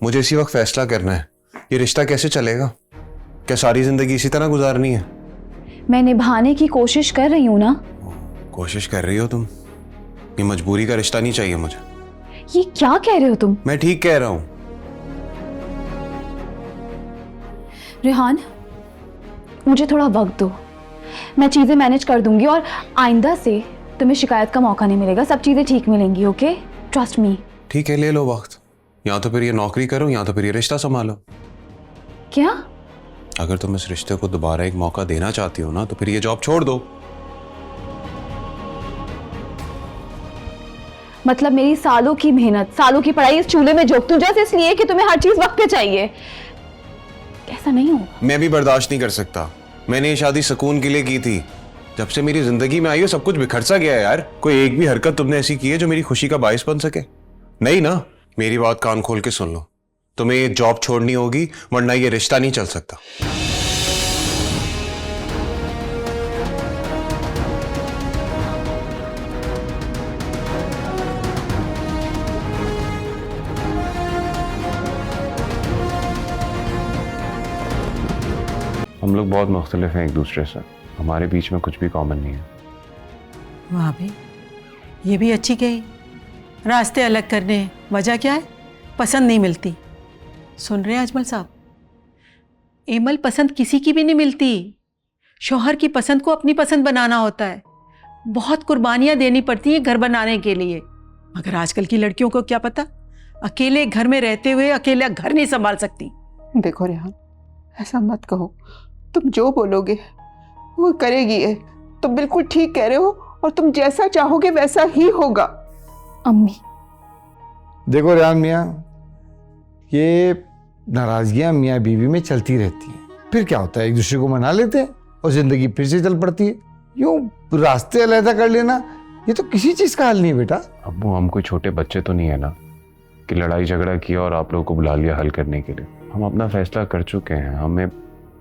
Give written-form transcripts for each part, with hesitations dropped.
मुझे इसी वक्त फैसला करना है, ये रिश्ता कैसे चलेगा? क्या सारी जिंदगी इसी तरह गुजारनी है? मैं निभाने की कोशिश कर रही हूँ ना। कोशिश कर रही हो तुम? ये मजबूरी का रिश्ता नहीं चाहिए मुझे। ये क्या कह रहे हो तुम? मैं ठीक कह रहा हूं। रेहान, मुझे थोड़ा वक्त दो, मैं चीजें मैनेज कर दूंगी और आइंदा से तुम्हें शिकायत का मौका नहीं मिलेगा। सब चीजें ठीक मिलेंगी। Okay, trust me. ठीक है, ले लो वक्त। या तो फिर ये नौकरी करो या तो फिर ये रिश्ता संभालो। क्या? अगर तुम इस रिश्ते को दोबारा एक मौका देना चाहती हो ना तो फिर ये जॉब छोड़ दो। मतलब मेरी सालों की मेहनत, सालों की पढ़ाई इस चूल्हे में झोंक दूं जस्ट इसलिए कि तुम्हें हर चीज वक्त पे चाहिए? ऐसा नहीं होगा। मैं भी बर्दाश्त नहीं कर सकता। मैंने ये शादी सुकून के लिए की थी। जब से मेरी जिंदगी में आई हो सब कुछ बिखर सा गया है यार। कोई एक भी हरकत तुमने ऐसी की है जो मेरी खुशी का बायस बन सके? नहीं ना। मेरी बात कान खोल के सुन लो, तुम्हें ये जॉब छोड़नी होगी वरना ये रिश्ता नहीं चल सकता। हम लोग बहुत मुख्तलिफ हैं एक दूसरे से, हमारे बीच में कुछ भी कॉमन नहीं है। वाह भी, ये भी अच्छी कही। रास्ते अलग करने, वजह क्या है? पसंद नहीं मिलती। सुन रहे हैं अजमल साहब, एमल पसंद किसी की भी नहीं मिलती। शौहर की पसंद को अपनी पसंद बनाना होता है। बहुत कुर्बानियां देनी पड़ती हैं घर बनाने के लिए। मगर आजकल की लड़कियों को क्या पता, अकेले घर में रहते हुए अकेला घर नहीं संभाल सकती। देखो रेहान, ऐसा मत कहो। तुम जो बोलोगे वो करेगी है। तुम बिल्कुल ठीक कह रहे हो और तुम जैसा चाहोगे वैसा ही होगा। अम्मी, देखो रेहान मियाँ, ये नाराजगियां मियाँ बीवी में चलती रहती हैं। फिर क्या होता है, एक दूसरे को मना लेते हैं और जिंदगी फिर से चल पड़ती है। यूं रास्ते अलग कर लेना ये तो किसी चीज का हल नहीं बेटा। अब्बू, हम कोई छोटे बच्चे तो नहीं है ना कि लड़ाई झगड़ा किया और आप लोगों को बुला लिया हल करने के लिए। हम अपना फैसला कर चुके हैं, हमें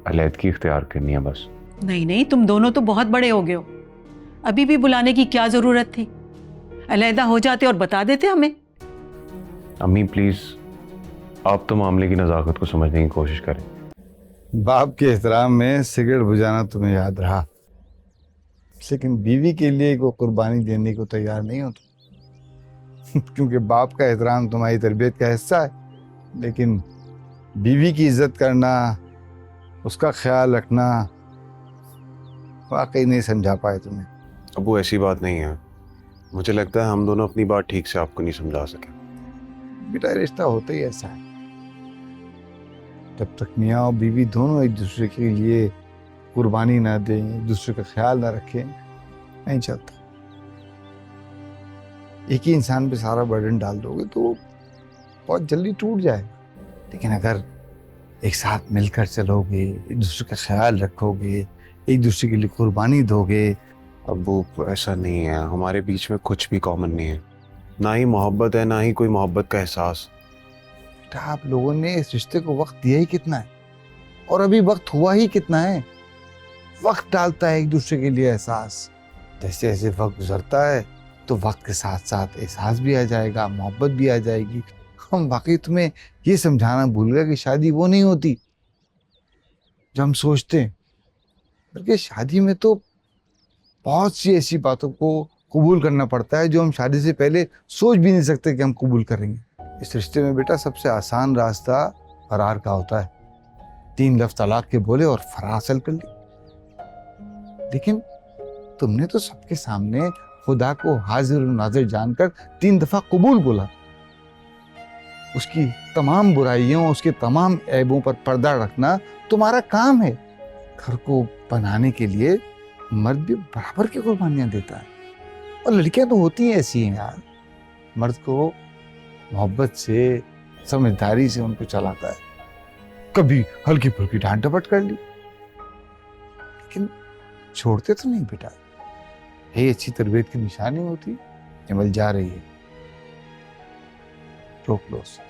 अलैदगी इख्तियार करनी है बस। नहीं नहीं, तुम दोनों तो बहुत बड़े हो गए हो। अभी भी बुलाने की क्या जरूरत थी? अलहदा हो जाते और बता देते हमें। अम्मी प्लीज, आप तो मामले की नज़ाकत को समझने की कोशिश करें। बाप के एहतराम में सिगरेट बुझाना तुम्हें याद रहा, लेकिन बीवी के लिए वो कुर्बानी देने को तैयार नहीं हो तुम। क्योंकि बाप का एहतराम तुम्हारी तरबियत का हिस्सा है, लेकिन बीवी की इज्जत करना, उसका ख्याल रखना वाकई नहीं समझा पाए तुम्हें। अब्बू, ऐसी बात नहीं है। मुझे लगता है हम दोनों अपनी बात ठीक से आपको नहीं समझा सके। बेटा, रिश्ता होता ही ऐसा है। जब तक मियाँ और बीवी दोनों एक दूसरे के लिए कुर्बानी ना दें, एक दूसरे का ख्याल ना रखें, नहीं चलता। एक ही इंसान पे सारा बर्डन डाल दोगे तो बहुत जल्दी टूट जाएगा। लेकिन अगर एक साथ मिलकर चलोगे, एक दूसरे का ख्याल रखोगे, एक दूसरे के लिए कुर्बानी दोगे। अब्बू, ऐसा नहीं है, हमारे बीच में कुछ भी कॉमन नहीं है। ना ही मोहब्बत है, ना ही कोई मोहब्बत का एहसास। बेटा, आप लोगों ने इस रिश्ते को वक्त दिया ही कितना है और अभी वक्त हुआ ही कितना है। वक्त डालता है एक दूसरे के लिए एहसास। जैसे जैसे वक्त गुजरता है तो वक्त के साथ साथ एहसास भी आ जाएगा, मोहब्बत भी आ जाएगी। हम बाकी तुम्हें ये समझाना भूल गए कि शादी वो नहीं होती जो हम सोचते हैं, बल्कि शादी में तो बहुत सी ऐसी बातों को कबूल करना पड़ता है जो हम शादी से पहले सोच भी नहीं सकते कि हम कबूल करेंगे। इस रिश्ते में बेटा सबसे आसान रास्ता फरार का होता है। 3 लफ्ज़ तलाक के बोले और फरार हासिल कर ली। लेकिन तुमने तो सबके सामने खुदा को हाजिर और नाजिर जानकर 3 दफा कबूल बोला। उसकी तमाम बुराइयों, उसके तमाम ऐबों पर पर्दा रखना तुम्हारा काम है। घर को बनाने के लिए मर्द भी बराबर की कुर्बानियां देता है। और लड़कियां तो होती हैं ऐसी हैं यार, मर्द को मोहब्बत से, समझदारी से उनको चलाता है। कभी हल्की फुल्की डांट डपट कर ली, लेकिन छोड़ते तो नहीं बेटा। यही अच्छी तरबियत की निशानी होती। एमल जा रही है, रोक लो उसे।